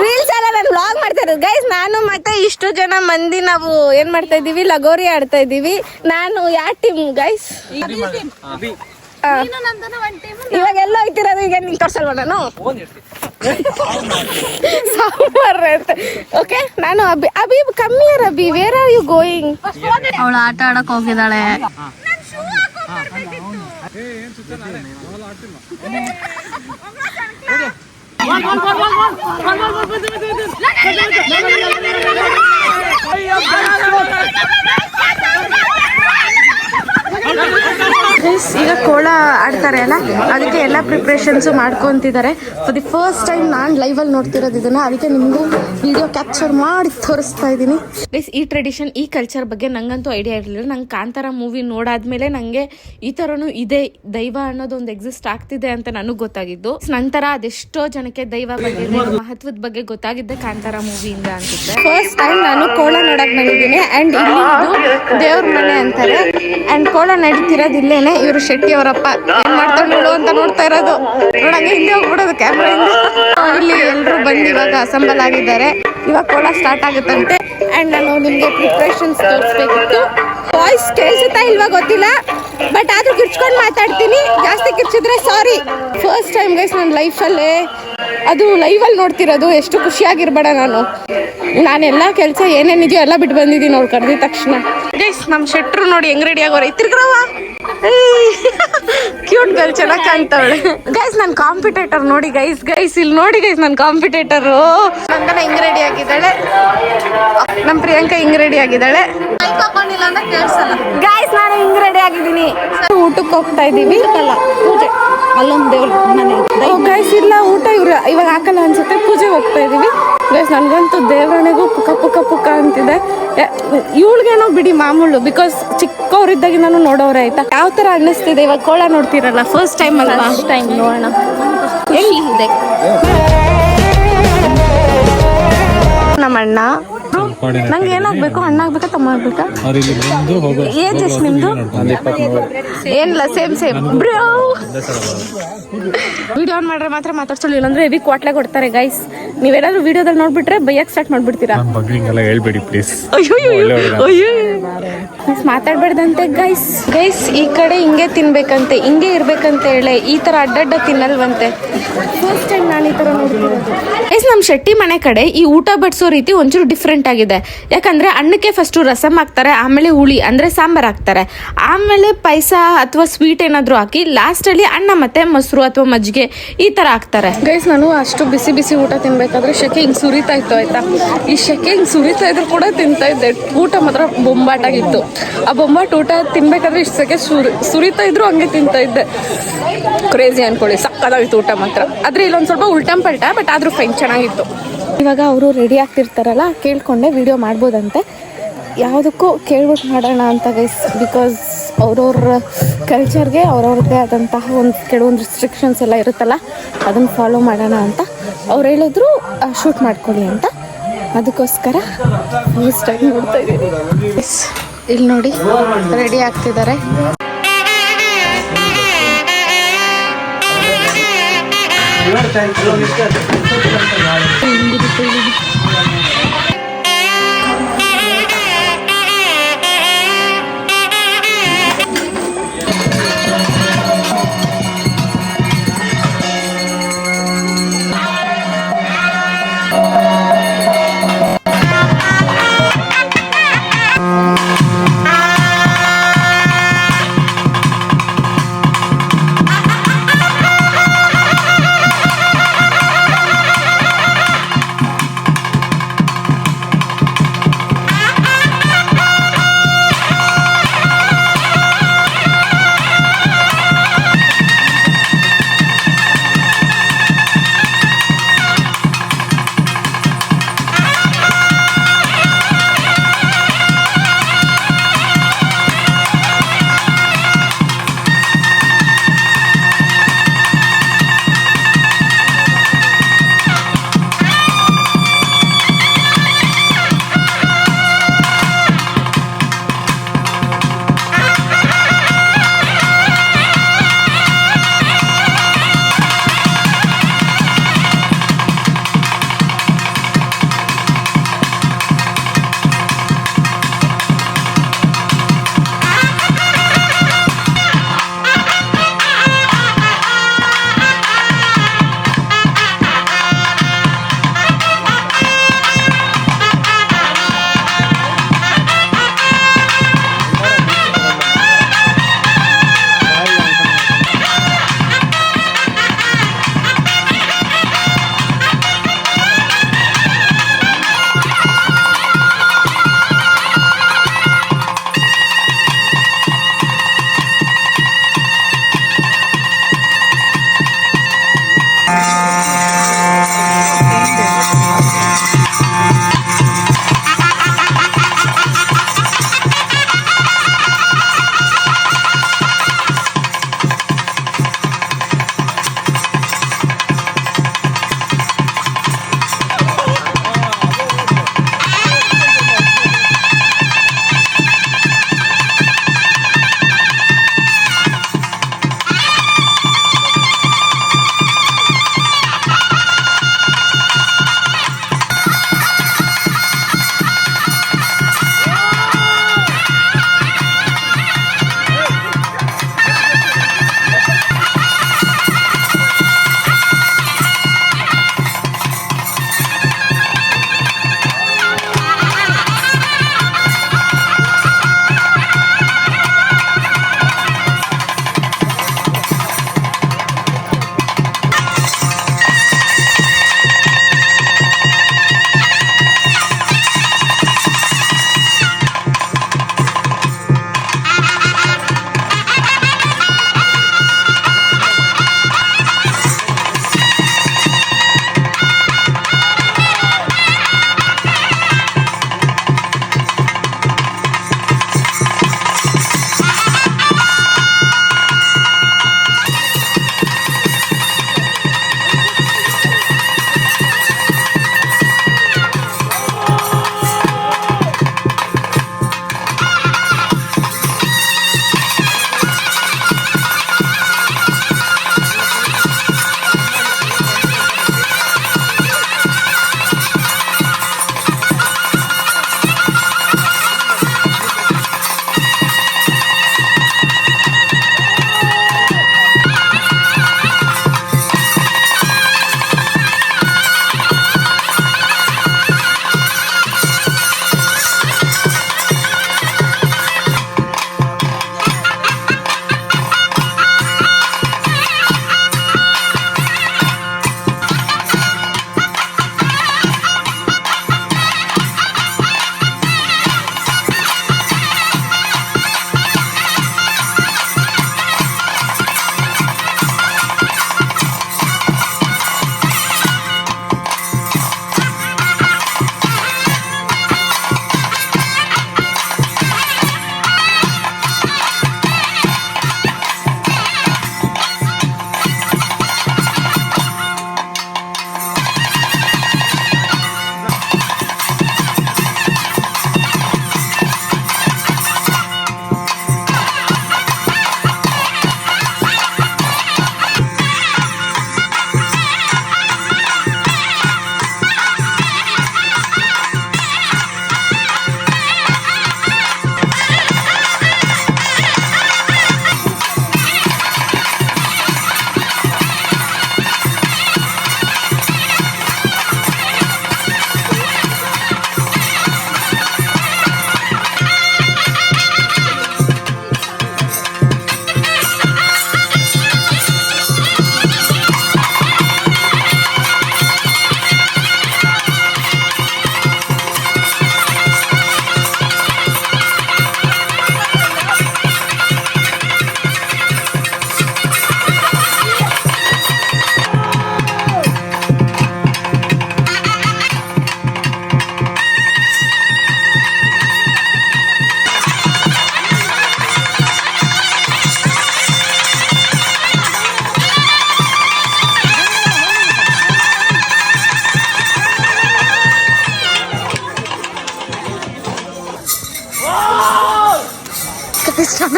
ರೀಲ್ಸ್ ಎಲ್ಲ ನಾನು ವ್ಲಾಗ್ ಮಾಡ್ತಾ ಇರೋದು ಗೈಸ್. ನಾನು ಮತ್ತೆ ಇಷ್ಟು ಜನ ಮಂದಿ ನಾವು ಏನ್ ಮಾಡ್ತಾ ಇದೀವಿ, ಲಗೋರಿ ಆಡ್ತಾ ಇದೀವಿ. ನಾನು ಯಾವ ಟೀಮ್ ಗೈಸ್? ಇವಾಗ ಎಲ್ಲ ಹೋಗ್ತಿರೋದು. ಈಗ ನಿಂಗೆ ತೋರ್ಸಲ್ವ ನಾನು? ಸಾಂಬಾರ್ ಅಂತ. ಓಕೆ, ನಾನು Abhi come here Abhi, where are you going? ಅವಳು ಆಟ ಆಡಕ್ ಹೋಗಿದ್ದಾಳೆ. ಈಗ ಕೋಳ ಆಡ್ತಾರೆ ಅಲ್ಲ, ಅದಕ್ಕೆ ಎಲ್ಲ ಪ್ರಿಪ್ರೇಷನ್ಸು ಮಾಡ್ಕೊತಿದ್ದಾರೆ. ಫಾರ್ ದಿ ಫಸ್ಟ್ ಟೈಮ್ ನಾನು ಲೈವಲ್ಲಿ ನೋಡ್ತಿರೋದು ಇದನ್ನ, ಅದಕ್ಕೆ ನಿಮಗೂ ವಿಡಿಯೋ ಕ್ಯಾಪ್ಚರ್ ಮಾಡಿ ತೋರಿಸ್ತಾ ಇದ್ದೀನಿ ಗೈಸ್. ಈ ಟ್ರೆಡಿಷನ್, ಈ ಕಲ್ಚರ್ ಬಗ್ಗೆ ನಂಗಂತೂ ಐಡಿಯಾ ಇರಲಿಲ್ಲ. ನಂಗೆ ಕಾಂತಾರ ಮೂವಿ ನೋಡಾದ್ಮೇಲೆ ನನಗೆ ಈ ಥರನೂ ಇದೆ, ದೈವ ಅನ್ನೋದು ಒಂದು ಎಕ್ಸಿಸ್ಟ್ ಆಗ್ತಿದೆ ಅಂತ ನನಗೆ ಗೊತ್ತಾಗಿದ್ದು. ನಂತರ ಅದೆಷ್ಟೋ ಜನಕ್ಕೆ ದೈವ ಬಗ್ಗೆ, ಮಹತ್ವದ ಬಗ್ಗೆ ಗೊತ್ತಾಗಿದ್ದೆ ಕಾಂತಾರ ಮೂವಿಯಿಂದ ಅನ್ಸುತ್ತೆ. ಫಸ್ಟ್ ಟೈಮ್ ನಾನು ಕೋಳ ನೋಡಕ್ ಬಂದಿದ್ದೀನಿ. ಆ್ಯಂಡ್ ಇಲ್ಲಿ ಇದು ದೇವ್ರ ಮನೆ ಅಂತಾರೆ. ಆ್ಯಂಡ್ ಕೋಳ ನಡೀತಿರೋದು ಇಲ್ಲೇನೆ. ಇವರು ಶೆಟ್ಟಿ ಅವರಪ್ಪ ಏನ್ ಮಾಡ್ಕೊಂಡು ಅಂತ ನೋಡ್ತಾ ಇರೋದು. ನೋಡಂಗೆ ಹಿಂದೆ ಹೋಗ್ಬಿಡೋದು ಕ್ಯಾಮ್ರಾಯಿಂದ. ಇಲ್ಲಿ ಎಲ್ಲರೂ ಬಂದು ಇವಾಗ ಅಸೆಂಬಲ್ ಆಗಿದ್ದಾರೆ. ಇವಾಗ ಕೋಳ ಸ್ಟಾರ್ಟ್ ಆಗುತ್ತಂತೆ. ಆ್ಯಂಡ್ ನಾನು ನಿಮಗೆ ಪ್ರಿಪ್ರೇಷನ್ಸ್ ತೋರಿಸ್ಬೇಕಿತ್ತು. ವಾಯ್ಸ್ ಕೇಳಿಸುತ್ತಾ ಇಲ್ವಾ ಗೊತ್ತಿಲ್ಲ, ಬಟ್ ಆದ್ರೂ ಕಿರ್ಚ್ಕೊಂಡು ಮಾತಾಡ್ತೀನಿ. ಜಾಸ್ತಿ ಕಿರ್ಚಿದ್ರೆ ಸಾರಿ. ಫಸ್ಟ್ ಟೈಮ್ ಗೈಸ್ ನನ್ನ ಲೈಫಲ್ಲೇ ಅದು ಲೈವಲ್ಲಿ ನೋಡ್ತಿರೋದು. ಎಷ್ಟು ಖುಷಿಯಾಗಿರ್ಬೇಡ ನಾನೆಲ್ಲ ಕೆಲಸ ಏನೇನಿದೆಯೋ ಎಲ್ಲ ಬಿಟ್ಟು ಬಂದಿದ್ದೀನಿ ಅವ್ರು ಕರೆದಿದ ತಕ್ಷಣ. ಗೈಸ್ ನಮ್ಮ ಶೆಟ್ರು ನೋಡಿ ಹೆಂಗ್ ರೆಡಿ ಆಗೋರೆ. ತಿರ್ಗ್ರವ ಕ್ಯೂಟ್ ಗರ್ಲ್, ಚೆನ್ನಾಗಿ ಕಾಣ್ತಾವಳೆ. ಗೈಸ್ ನನ್ನ ಕಾಂಪಿಟೇಟರ್ ನೋಡಿ ಗೈಸ್ ಇಲ್ಲಿ ನೋಡಿ ಗೈಸ್, ನನ್ನ ಕಾಂಪಿಟೇಟರು ನಂದನ ಹಿಂಗ್ ರೆಡಿ ಆಗಿದ್ದಾಳೆ. ನಮ್ಮ ಪ್ರಿಯಾಂಕಾ ಹಿಂಗ್ ರೆಡಿ ಆಗಿದ್ದಾಳೆ. ಗೈಸ್ ನಾನು ಹಿಂಗ್ ರೆಡಿ ಆಗಿದ್ದೀನಿ. ಊಟಕ್ಕೆ ಹೋಗ್ತಾ ಇದೀವಿ. ಪೂಜೆ ಅಲ್ಲೊಂದು ದೇವ್ರ ಮನೆ. ಗೈಸ್ ಇಲ್ಲ, ಊಟ ಇವಾಗ ಹಾಕಲ್ಲ ಅನ್ಸುತ್ತೆ. ಪೂಜೆ ಹೋಗ್ತಾ ಇದೀವಿ ಗೈಸ್. ನನಗಂತೂ ದೇವರಣೆಗೂ ಪುಕ್ಕ ಪುಕ್ಕ ಪುಕ್ಕ ಅಂತಿದೆ. ಇವಳಿಗೇನೋ ಬಿಡಿ ಮಾಮೂಲು, ಬಿಕಾಸ್ ಚಿಕ್ಕವರಿದ್ದಾಗಿ ನಾನು ನೋಡೋರೆ. ಆಯ್ತಾ, ಯಾವ ಥರ ಅನ್ನಿಸ್ತಿದೆ ಇವಾಗ ಕೋಳ ನೋಡ್ತಿರಲ್ಲ, ಫಸ್ಟ್ ಟೈಮ್ ಅಲ್ಲ? ಫಸ್ಟ್ ಟೈಮ್ ನೋಡೋಣ ಹೆಂಗಿದೆ. ನಮ್ಮ ಅಣ್ಣ ನಂಗೆ ಏನಾಗ್ಬೇಕು, ಅಣ್ಣ ಆಗ್ಬೇಕಾ ತಮ್ಮ ಆಗ್ಬೇಕಾ? ಏಜ್ ಎಷ್ಟು ನಿಮ್ದು? ಏನಿಲ್ಲ, ಸೇಮ್ ಬ್ರೋ. ವಿಡಿಯೋ ಆನ್ ಮಾಡ್ರೆ ಮಾತ್ರ ಮಾತಾಡ್ಸಲ್ಲ, ಇಲ್ಲಾಂದ್ರೆ ಹೆವಿ ಕ್ವಾಟ್ಲೆ ಕೊಡ್ತಾರೆ ಗೈಸ್. ನೀವೇನಾದ್ರೂ ವಿಡಿಯೋದಲ್ಲಿ ನೋಡ್ಬಿಟ್ರೆ ಬೈಯಕ್ ಸ್ಟಾರ್ಟ್ ಮಾಡ್ಬಿಡ್ತೀರಾ. ಹೇಳ್ಬೇಡಿ ಪ್ಲೀಸ್. ಮಾತಾಡ್ಬೇಡ್ದಂತೆ ಗೈಸ್. ಈ ಕಡೆ ಹಿಂಗೆ ತಿನ್ಬೇಕಂತೆ, ಹಿಂಗೆ ಇರ್ಬೇಕಂತ ಹೇಳಿ ಈ ತರ ಅಡ್ಡಡ್ಡ ತಿನ್ನಲ್ವಂತೆ. ಫಸ್ಟ್ ಟೈಮ್ ನಾನು ಈ ತರ ನೋಡ್ತಿರೋದು ಗೈಸ್. ನಮ್ಮ ಶೆಟ್ಟಿ ಮನೆ ಕಡೆ ಈ ಊಟ ಬಡಿಸೋ ರೀತಿ ಒಂಚೂರು ಡಿಫ್ರೆಂಟ್ ಆಗಿದೆ. ಯಾಕಂದ್ರೆ ಅನ್ನಕ್ಕೆ ಫಸ್ಟ್ ರಸಂ ಹಾಕ್ತಾರೆ, ಆಮೇಲೆ ಹುಳಿ ಅಂದ್ರೆ ಸಾಂಬಾರ್ ಹಾಕ್ತಾರೆ, ಆಮೇಲೆ ಪಾಯಸ ಅಥವಾ ಸ್ವೀಟ್ ಏನಾದ್ರು ಹಾಕಿ ಲಾಸ್ಟ್ ಅಲ್ಲಿ ಅನ್ನ ಮತ್ತೆ ಮೊಸರು ಅಥವಾ ಮಜ್ಜಿಗೆ ಈ ತರ ಹಾಕ್ತಾರೆ ಗೈಸ್. ನಾನು ಅಷ್ಟು ಬಿಸಿ ಬಿಸಿ ಊಟ ತಿನ್ಬೇಕಾದ್ರೆ ಶೆಕೆ ಹಿಂಗ್ ಸುರಿತಾ ಇತ್ತು ಆಯ್ತಾ. ಈ ಶೆಕೆ ಹಿಂಗ್ ಸುರಿತಾ ಇದ್ರು ಕೂಡ ತಿಂತಾ ಇದ್ದೆ. ಊಟ ಮಾತ್ರ ಬೊಂಬಾಟಾಗಿತ್ತು. ಆ ಬೊಂಬಾಟ್ ಊಟ ತಿನ್ಬೇಕಾದ್ರೆ ಇಷ್ಟು ಸೆಕೆ ಸುರಿತಾ ಇದ್ರು ಹಂಗೆ ತಿಂತಾ ಇದ್ದೆ. ಕ್ರೇಜಿ ಅನ್ಕೊಳ್ಳಿ, ಸಕ್ಕದಾಗಿತ್ತು ಊಟ ಮಾತ್ರ. ಆದ್ರೆ ಇಲ್ಲೊಂದ್ ಸ್ವಲ್ಪ ಉಲ್ಟಂ ಪಲ್ಟ, ಬಟ್ ಆದ್ರೂ ಫೈನ್ ಚೆನ್ನಾಗಿತ್ತು. ಇವಾಗ ಅವರು ರೆಡಿ ಆಗ್ತಿರ್ತಾರಲ್ಲ, ಕೇಳ್ಕೊಂಡೆ ವಿಡಿಯೋ ಮಾಡ್ಬೋದಂತೆ. ಯಾವುದಕ್ಕೂ ಕೇಳ್ಬಿಟ್ಟು ಮಾಡೋಣ ಅಂತ ಗೈಸ್. ಬಿಕಾಸ್ ಅವ್ರವ್ರ ಕಲ್ಚರ್ಗೆ ಅವ್ರವ್ರದ್ದೇ ಆದಂತಹ ಕೆಲವೊಂದು ರಿಸ್ಟ್ರಿಕ್ಷನ್ಸ್ ಎಲ್ಲ ಇರುತ್ತಲ್ಲ, ಅದನ್ನು ಫಾಲೋ ಮಾಡೋಣ ಅಂತ ಅವ್ರು ಹೇಳಿದ್ರು. ಶೂಟ್ ಮಾಡ್ಕೊಳ್ಳಿ ಅಂತ, ಅದಕ್ಕೋಸ್ಕರ ಫಸ್ಟ್ ಟೈಮ್ ನೋಡ್ತಾ ಇದ್ದೀನಿ. ಇಲ್ಲಿ ನೋಡಿ ರೆಡಿ ಆಗ್ತಿದ್ದಾರೆ.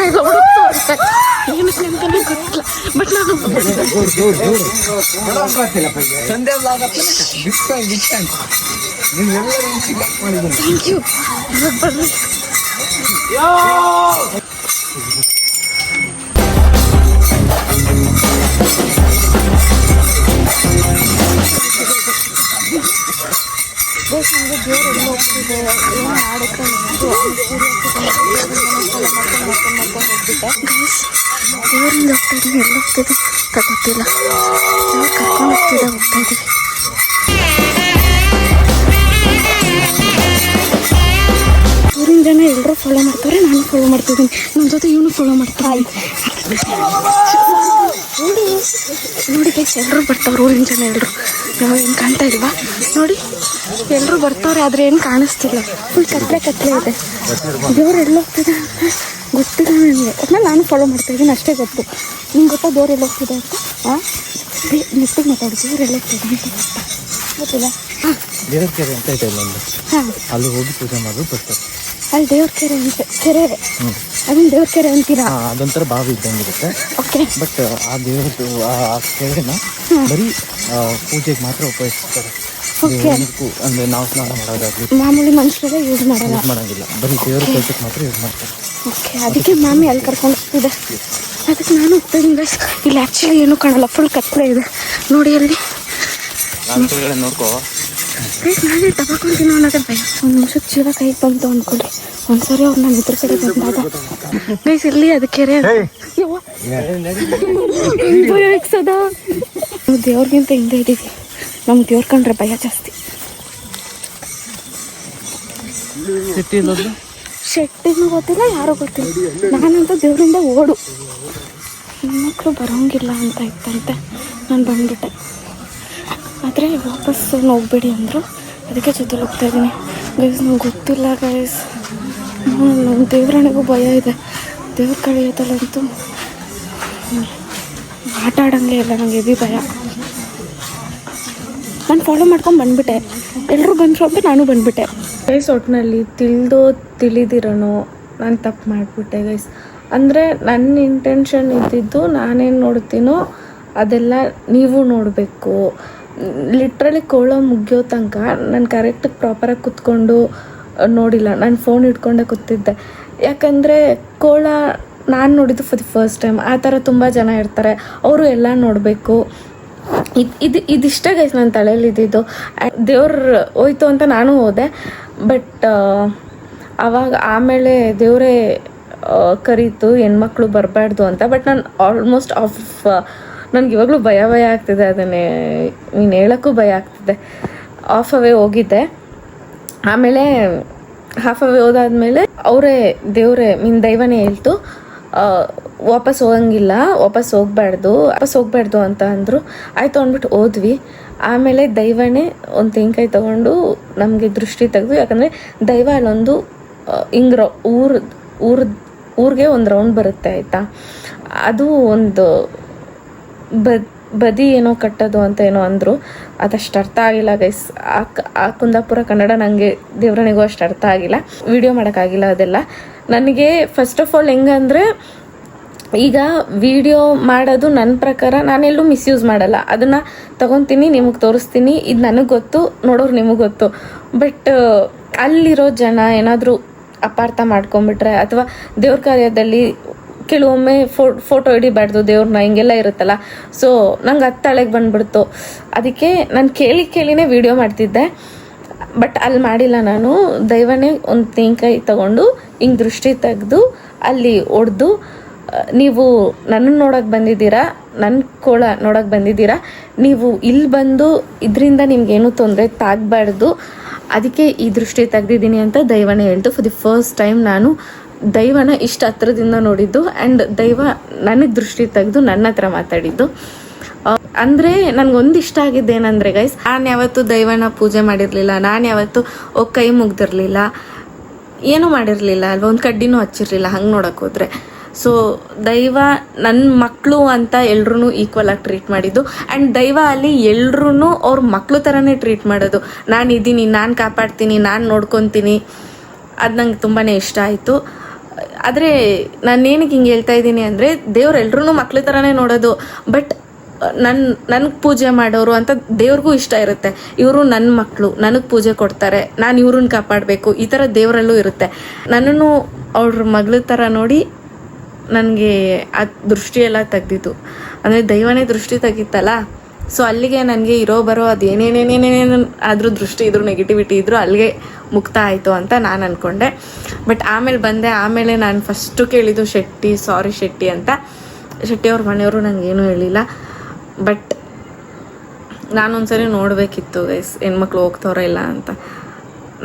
ಇಲ್ಲ ಹುಡುಕ್ತವ್ರೆ ಏನಕ್ಕೆ ಅಂತಾನೆ ಗೊತ್ತಿಲ್ಲ ಬಟ್ ನಾನು ಥ್ಯಾಂಕ್ ಯು ಬರ್ರಿ ನಮಗೆ ದೇವ್ರು ಎಲ್ಲ ಹೋಗ್ತಿದೆ ಏನು ಮಾಡೋಕ್ಕೆ ದೇವರಿಂದ ಹೋಗ್ತಾ ಇದ್ದೀವಿ ಎಲ್ಲ ಹೋಗ್ತಿದೆ ಗೊತ್ತಿಲ್ಲ ನಾವು ಕರ್ಕೊಂಡು ಹೋಗ್ತಾ ಇದ್ದೀವಿ ಊರಿನ ಜನ ಎಲ್ಲರೂ ಫಾಲೋ ಮಾಡ್ತಾರೆ ನಾನು ಫಾಲೋ ಮಾಡ್ತಿದ್ದೀನಿ ನನ್ನ ಜೊತೆ ಇವನು ಫಾಲೋ ಮಾಡ್ತಾರೆ ನೋಡಿ ಗೈಸ್ ಎಲ್ಲರೂ ಬರ್ತಾವ್ರು ಊರಿನ ಜನ ಎಲ್ಲರೂ ನಾವು ಏನು ಕಾಣ್ತಾ ಇಲ್ವಾ ನೋಡಿ ಎಲ್ಲರೂ ಬರ್ತಾವ್ರೆ ಆದರೆ ಏನು ಕಾಣಿಸ್ತಿಲ್ಲ ಫುಲ್ ಕತ್ಲೆ ಇದೆ ದೇವ್ರು ಎಲ್ಲ ಹೋಗ್ತಿದೆ ಅಂತ ಗೊತ್ತಿಲ್ಲ ನನಗೆ ಅದನ್ನ ನಾನು ಫಾಲೋ ಮಾಡ್ತಾ ಇದ್ದೀನಿ ಅಷ್ಟೇ ಗೊತ್ತು ನಿಮ್ಗೆ ಗೊತ್ತಾ ದೇವ್ರು ಎಲ್ಲ ಹೋಗ್ತಿದೆ ಅಂತ ಮಿಸ್ಟೇಕ್ ಮಾತಾಡಿ ದೇವ್ರು ಎಲ್ಲ ಹೋಗ್ತಿದೆ ಅಂತ ಗೊತ್ತಿಲ್ಲ ದೇವ್ರ ಕೆರೆ ಅಂತ ಇದೆ ಅಲ್ಲೊಂದು ಹಾಂ ಅಲ್ಲಿ ಹೋಗಿ ಪೂಜೆ ಮಾಡೋದು ಬರ್ತಾರೆ ಅಲ್ಲಿ ದೇವ್ರ ಕೆರೆ ಅಂತ ಕೆರೆ ಅದನ್ನ ದೇವ್ರ ಕೆರೆ ಅಂತೀರಾ ಅದೊಂಥರ ಬಾವಿ ಇದ್ದಂಗಿರುತ್ತೆ ಓಕೆ ಬಟ್ ಆ ದೇವ್ರದ್ದು ಆ ಕೆರೆನ ಬರೀ ಪೂಜೆಗೆ ಮಾತ್ರ ಉಪಯೋಗಿಸ್ತಾರೆ ಓಕೆ ಅಂದ್ರೆ ನಾವು ಸ್ನಾನ ಮಾಡೋದಾಗ್ಲಿ ಮಾಮೂಲಿ ಮನುಷ್ಯರೆಲ್ಲ ಯೂಸ್ ಮಾಡಲ್ಲ ಯೂಸ್ ಮಾಡೋಂಗಿಲ್ಲ ಬರೀ ದೇವ್ರ ಕೆಲ್ಸಕ್ಕೆ ಮಾತ್ರ ಯೂಸ್ ಮಾಡ್ತಾರೆ ಓಕೆ ಅದಕ್ಕೆ ಮಾಮಿ ಅಲ್ಲಿ ಕರ್ಕೊಂಡು ಹೋಗ್ತಿದೆ ಅದಕ್ಕೆ ನಾನು ಹೋಗ್ತಿದ್ದೀನಿ ಗೈಸ್ ಇಲ್ಲಿ ಆ್ಯಕ್ಚುಲಿ ಏನೂ ಕಾಣಲ್ಲ ಫುಲ್ ಕತ್ಲೆ ಇದೆ ನೋಡಿ ಅಲ್ಲಿ ನಾನು ನೋಡ್ಕೋ ಗೈಸ್ ನಾನೇ ತಗೊಂಡಿನೋ ಅನ್ನೋದೇ ಭಯ ಒಂದು ನಿಮಿಷಕ್ಕೆ ಜೀವ ಕೈಗೆ ಬಂತು ಅಂದ್ಕೊಳ್ಳಿ ಒಂದ್ಸರಿ ಅವ್ರು ನಾನು ಇದ್ರ ಕಡೆ ಬಂದಾಗ ಗೈಸ್ ಇಲ್ಲಿ ಅದು ಕೆರೆ ಭಯ ಇಕ್ಸದ ನಾವು ದೇವ್ರಿಗಿಂತ ಹಿಂದೆ ಇದ್ದೀವಿ ನಮ್ಗೆ ದೇವ್ರ ಕಂಡ್ರೆ ಭಯ ಜಾಸ್ತಿ ಶೆಟ್ಟಿನೂ ಗೊತ್ತಿಲ್ಲ ಯಾರೋ ಗೊತ್ತಿಲ್ಲ ನಾನಂತೂ ದೇವರಿಂದ ಓಡು ಹೆಣ್ಮಕ್ಳು ಬರೋಂಗಿಲ್ಲ ಅಂತ ಇತ್ತಂತೆ ನಾನು ಬಂದ್ಬಿಟ್ಟೆ ಆದರೆ ವಾಪಸ್ ಹೋಗ್ಬೇಡಿ ಅಂದರು ಅದಕ್ಕೆ ಜೊತೆಲಿ ಹೋಗ್ತಾ ಇದ್ದೀನಿ ಗೈಸ್ ನಂಗೆ ಗೊತ್ತಿಲ್ಲ ಗೈಸ್ ನಮ್ಮ ದೇವ್ರಣಿಗೂ ಭಯ ಇದೆ ದೇವ್ರ ಕಳೆಯೋದಲ್ಲಂತೂ ಆಟ ಆಡಂಗೆ ಇಲ್ಲ ನನಗೆ ಹೆವಿ ಭಯ ನಾನು ಫಾಲೋ ಮಾಡ್ಕೊಂಡು ಬಂದುಬಿಟ್ಟೆ ಎಲ್ಲರೂ ಬಂದರು ಅಂತ ನಾನು ಬಂದುಬಿಟ್ಟೆ ಗೈಸ್ ಒಟ್ಟಿನಲ್ಲಿ ತಿಳಿದಿರೋನು ನಾನು ತಪ್ಪು ಮಾಡಿಬಿಟ್ಟೆ ಗೈಸ್ ಅಂದರೆ ನನ್ನ ಇಂಟೆನ್ಷನ್ ಇದ್ದಿದ್ದು ನಾನೇನು ನೋಡ್ತೀನೋ ಅದೆಲ್ಲ ನೀವು ನೋಡಬೇಕು ಲಿಟ್ರಲಿ ಕೋಳ ಮುಗಿಯೋ ತನಕ ನಾನು ಕರೆಕ್ಟಾಗಿ ಪ್ರಾಪರಾಗಿ ಕೂತ್ಕೊಂಡು ನೋಡಿಲ್ಲ ನಾನು ಫೋನ್ ಇಟ್ಕೊಂಡೆ ಕೂತಿದ್ದೆ ಯಾಕಂದರೆ ಕೋಳ ನಾನು ನೋಡಿದ್ದು ಫಾರ್ ದಿ ಫಸ್ಟ್ ಟೈಮ್ ಆ ಥರ ತುಂಬ ಜನ ಇರ್ತಾರೆ ಅವರು ಎಲ್ಲ ನೋಡಬೇಕು ಇದಿಷ್ಟೇ ಗೈಸ್ ನನ್ನ ತಲೆಯಲ್ಲಿ ಇದ್ದಿದ್ದು ದೇವ್ರು ಹೋಯ್ತು ಅಂತ ನಾನು ಹೋದೆ ಬಟ್ ಆವಾಗ ಆಮೇಲೆ ದೇವರೇ ಕರೀತು ಹೆಣ್ಮಕ್ಳು ಬರಬಾರ್ದು ಅಂತ ಬಟ್ ನಾನು ಆಲ್ಮೋಸ್ಟ್ ನನಗೆ ಇವಾಗಲೂ ಭಯ ಆಗ್ತಿದೆ ಅದನ್ನೇ ನೀನು ಹೇಳೋಕ್ಕೂ ಭಯ ಆಗ್ತಿದೆ ಆಫ್ ಅವೇ ಹೋಗಿದ್ದೆ ಆಮೇಲೆ ಹಾಫ್ ಅವೇ ಹೋದಾದ್ಮೇಲೆ ಅವರೇ ದೇವರೇ ದೈವನೇ ಹೇಳ್ತು ವಾಪಸ್ ಹೋಗಂಗಿಲ್ಲ ವಾಪಸ್ ಹೋಗ್ಬಾರ್ದು ಅಂತ ಅಂದರು ಆಯಿತು ಅಂದ್ಬಿಟ್ಟು ಹೋದ್ವಿ ಆಮೇಲೆ ದೈವನೇ ಒಂದು ತೆಂಗಿನಕಾಯಿ ತೊಗೊಂಡು ನಮಗೆ ದೃಷ್ಟಿ ತೆಗೆದು ಯಾಕಂದರೆ ದೈವ ಅಲ್ಲೊಂದು ಹಿಂಗೆ ಊರಿಗೆ ಒಂದು ರೌಂಡ್ ಬರುತ್ತೆ ಆಯಿತಾ ಅದು ಒಂದು ಬದಿ ಏನೋ ಕಟ್ಟೋದು ಅಂತ ಏನೋ ಅಂದರು ಅದಷ್ಟು ಅರ್ಥ ಆಗಿಲ್ಲ ಗೈಸ್ ಆ ಕುಂದಾಪುರ ಕನ್ನಡ ನನಗೆ ದೇವ್ರನಿಗೂ ಅಷ್ಟು ಅರ್ಥ ಆಗಿಲ್ಲ ವಿಡಿಯೋ ಮಾಡೋಕ್ಕಾಗಿಲ್ಲ ಅದೆಲ್ಲ ನನಗೆ ಫಸ್ಟ್ ಆಫ್ ಆಲ್ ಹೆಂಗಂದರೆ ಈಗ ವಿಡಿಯೋ ಮಾಡೋದು ನನ್ನ ಪ್ರಕಾರ ನಾನೆಲ್ಲೂ ಮಿಸ್ಯೂಸ್ ಮಾಡಲ್ಲ ಅದನ್ನು ತೊಗೊತೀನಿ ನಿಮಗೆ ತೋರಿಸ್ತೀನಿ ಇದು ನನಗೆ ಗೊತ್ತು ನೋಡೋರು ನಿಮಗೆ ಗೊತ್ತು ಬಟ್ ಅಲ್ಲಿರೋ ಜನ ಏನಾದರೂ ಅಪಾರ್ಥ ಮಾಡ್ಕೊಂಬಿಟ್ರೆ ಅಥವಾ ದೇವ್ರ ಕಾರ್ಯದಲ್ಲಿ ಕೆಲವೊಮ್ಮೆ ಫೋಟೋ ಹಿಡಿಬಾರ್ದು ದೇವ್ರನ್ನ ಹಿಂಗೆಲ್ಲ ಇರುತ್ತಲ್ಲ ಸೊ ನಂಗೆ ತಲೆಗೆ ಬಂದುಬಿಡ್ತು ಅದಕ್ಕೆ ನಾನು ಕೇಳಿನೇ ವಿಡಿಯೋ ಮಾಡ್ತಿದ್ದೆ ಬಟ್ ಅಲ್ಲಿ ಮಾಡಿಲ್ಲ ನಾನು ದೈವನೇ ಒಂದು ತೆಂಗಿನಕಾಯಿ ತೊಗೊಂಡು ಹಿಂಗೆ ದೃಷ್ಟಿ ತೆಗೆದು ಅಲ್ಲಿ ಹೊಡೆದು ನೀವು ನನ್ನನ್ನು ನೋಡೋಕೆ ಬಂದಿದ್ದೀರಾ ನನ್ನ ಕೋಳ ನೋಡೋಕೆ ಬಂದಿದ್ದೀರಾ ನೀವು ಇಲ್ಲಿ ಬಂದು ಇದರಿಂದ ನಿಮ್ಗೇನು ತೊಂದರೆ ತಾಗಬಾರ್ದು ಅದಕ್ಕೆ ಈ ದೃಷ್ಟಿ ತೆಗ್ದಿದ್ದೀನಿ ಅಂತ ದೈವನೇ ಹೇಳ್ತು ಫಾರ್ ದಿ ಫಸ್ಟ್ ಟೈಮ್ ನಾನು ದೈವನ ಇಷ್ಟು ಹತ್ರದಿಂದ ನೋಡಿದ್ದು ಆ್ಯಂಡ್ ದೈವ ನನಗೆ ದೃಷ್ಟಿ ತೆಗೆದು ನನ್ನ ಹತ್ರ ಮಾತಾಡಿದ್ದು ಅಂದರೆ ನನಗೊಂದು ಇಷ್ಟ ಆಗಿದ್ದೇನೆಂದರೆ ಗೈಸ್ ನಾನು ಯಾವತ್ತೂ ದೈವನ ಪೂಜೆ ಮಾಡಿರಲಿಲ್ಲ ನಾನು ಯಾವತ್ತೂ ಕೈ ಮುಗ್ದಿರಲಿಲ್ಲ ಏನೂ ಮಾಡಿರಲಿಲ್ಲ ಅಲ್ವಾ ಒಂದು ಕಡ್ಡಿನೂ ಹಚ್ಚಿರಲಿಲ್ಲ ಹಂಗೆ ನೋಡೋಕೆ ಹೋದರೆ ಸೊ ದೈವ ನನ್ನ ಮಕ್ಕಳು ಅಂತ ಎಲ್ರೂ ಈಕ್ವಲ್ ಆಗಿ ಟ್ರೀಟ್ ಮಾಡಿದ್ದು ಆ್ಯಂಡ್ ದೈವ ಅಲ್ಲಿ ಎಲ್ರೂ ಅವ್ರ ಮಕ್ಕಳು ಥರನೇ ಟ್ರೀಟ್ ಮಾಡೋದು ನಾನು ಇದ್ದೀನಿ ನಾನು ಕಾಪಾಡ್ತೀನಿ ನಾನು ನೋಡ್ಕೊತೀನಿ ಅದು ನಂಗೆ ತುಂಬಾ ಇಷ್ಟ ಆಯಿತು ಆದರೆ ನಾನೇನಕ್ಕೆ ಹಿಂಗೆ ಹೇಳ್ತಾ ಇದ್ದೀನಿ ಅಂದರೆ ದೇವ್ರು ಎಲ್ರೂ ಮಕ್ಳ ಥರನೇ ನೋಡೋದು. ಬಟ್ ನನಗೆ ಪೂಜೆ ಮಾಡೋರು ಅಂತ ದೇವ್ರಿಗೂ ಇಷ್ಟ ಇರುತ್ತೆ. ಇವರು ನನ್ನ ಮಕ್ಕಳು, ನನಗೆ ಪೂಜೆ ಕೊಡ್ತಾರೆ, ನಾನು ಇವ್ರನ್ನ ಕಾಪಾಡಬೇಕು, ಈ ಥರ ದೇವರಲ್ಲೂ ಇರುತ್ತೆ. ನನ್ನನ್ನು ಅವ್ರ ಮಗಳ ಥರ ನೋಡಿ ನನಗೆ ಆ ದೃಷ್ಟಿಯೆಲ್ಲ ತೆಗ್ದಿತ್ತು. ಅಂದರೆ ದೈವನೇ ದೃಷ್ಟಿ ತೆಗಿತ್ತಲ್ಲ. ಸೊ ಅಲ್ಲಿಗೆ ನನಗೆ ಇರೋ ಬರೋ ಅದು ಏನೇನೇನೇನೇನೇನು ಆದರೂ ದೃಷ್ಟಿ ಇದ್ರು, ನೆಗೆಟಿವಿಟಿ ಇದ್ದರೂ ಅಲ್ಲಿಗೆ ಮುಕ್ತ ಆಯಿತು ಅಂತ ನಾನು ಅಂದ್ಕೊಂಡೆ. ಬಟ್ ಆಮೇಲೆ ಬಂದೆ. ಆಮೇಲೆ ನಾನು ಫಸ್ಟು ಕೇಳಿದ್ದು ಶೆಟ್ಟಿ ಅಂತ. ಶೆಟ್ಟಿಯವ್ರ ಮನೆಯವರು ನನಗೇನು ಹೇಳಿಲ್ಲ. ಬಟ್ ನಾನೊಂದ್ಸರಿ ನೋಡಬೇಕಿತ್ತು ಗೈಸ್, ಹೆಣ್ಮಕ್ಳು ಹೋಗ್ತವ್ರ ಇಲ್ಲ ಅಂತ.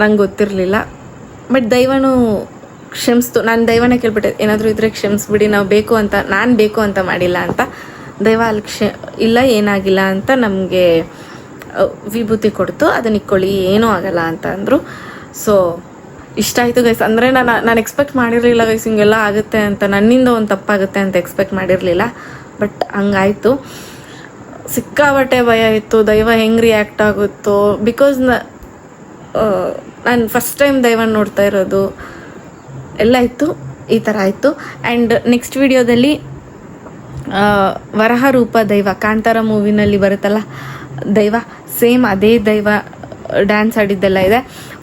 ನಂಗೆ ಗೊತ್ತಿರಲಿಲ್ಲ. ಬಟ್ ದೈವನೂ ಕ್ಷಮಿಸ್ತು. ನಾನು ದೈವನೇ ಕೇಳ್ಬಿಟ್ಟೆ, ಏನಾದರೂ ಇದ್ರೆ ಕ್ಷಮಿಸ್ಬಿಡಿ, ನಾವು ನಾನು ಬೇಕು ಅಂತ ಮಾಡಿಲ್ಲ ಅಂತ. ದೈವ ಅಲ್ಲಿ ಇಲ್ಲ, ಏನಾಗಿಲ್ಲ ಅಂತ ನಮಗೆ ವಿಭೂತಿ ಕೊಡ್ತು, ಅದನ್ನ ಇಕ್ಕೊಳ್ಳಿ, ಏನೂ ಆಗಲ್ಲ ಅಂತ ಅಂದರು. ಸೊ ಇಷ್ಟ ಆಯಿತು ಗೈಸ್. ಅಂದರೆ ನಾನು ಎಕ್ಸ್ಪೆಕ್ಟ್ ಮಾಡಿರಲಿಲ್ಲ ಗೈಸ್ ಹಿಂಗೆಲ್ಲ ಆಗುತ್ತೆ ಅಂತ, ನನ್ನಿಂದ ಒಂದು ತಪ್ಪಾಗುತ್ತೆ ಅಂತ ಎಕ್ಸ್ಪೆಕ್ಟ್ ಮಾಡಿರಲಿಲ್ಲ. ಬಟ್ ಹಂಗಾಯಿತು. ಸಿಕ್ಕಾಬಟ್ಟೆ ಭಯ ಇತ್ತು, ದೈವ ಹೆಂಗೆ ರಿಯಾಕ್ಟ್ ಆಗುತ್ತೋ. ಬಿಕಾಸ್ ನಾನು ಫಸ್ಟ್ ಟೈಮ್ ದೈವನ ನೋಡ್ತಾ ಇರೋದು ಎಲ್ಲ ಇತ್ತು. ಈ ಥರ ಆಯಿತು. ಆ್ಯಂಡ್ ನೆಕ್ಸ್ಟ್ ವಿಡಿಯೋದಲ್ಲಿ ವರಹ ರೂಪ ದೈವ, ಕಾಂತಾರ ಮೂವಿನಲ್ಲಿ ಬರುತ್ತಲ್ಲ ದೈವ, ಸೇಮ್ ಅದೇ ದೈವ ಡ್ಯಾನ್ಸ್ ಆಡಿದ್ದೆಲ್ಲ ಇದೆ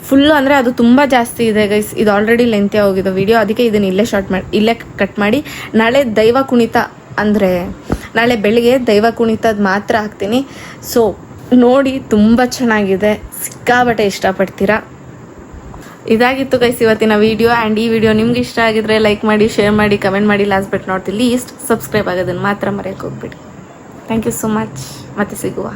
ಫುಲ್ಲು. ಅಂದರೆ ಅದು ತುಂಬ ಜಾಸ್ತಿ ಇದೆ ಗೈಸ್. ಇದು ಆಲ್ರೆಡಿ ಲೆಂತಿ ಹೋಗಿದ್ದು ವಿಡಿಯೋ, ಅದಕ್ಕೆ ಇದನ್ನು ಇಲ್ಲೇ ಕಟ್ ಮಾಡಿ ನಾಳೆ ದೈವ ಕುಣಿತ, ಅಂದರೆ ನಾಳೆ ಬೆಳಿಗ್ಗೆ ದೈವ ಕುಣಿತದ ಮಾತ್ರ ಹಾಕ್ತೀನಿ. ಸೊ ನೋಡಿ, ತುಂಬ ಚೆನ್ನಾಗಿದೆ, ಸಿಕ್ಕಾಬಟ್ಟೆ ಇಷ್ಟಪಡ್ತೀರಾ. ಇದಾಗಿತ್ತು ಗೈಸ್ ಇವತ್ತಿನ ವಿಡಿಯೋ. ಆ್ಯಂಡ್ ಈ ವಿಡಿಯೋ ನಿಮ್ಗೆ ಇಷ್ಟ ಆಗಿದ್ರೆ ಲೈಕ್ ಮಾಡಿ, ಶೇರ್ ಮಾಡಿ, ಕಮೆಂಟ್ ಮಾಡಿ. Last but not the least subscribe ಆಗೋದನ್ನು ಮಾತ್ರ ಮರೆಯೋಕೆ ಹೋಗ್ಬಿಡಿ. Thank you so much. ಮತ್ತೆ ಸಿಗುವ.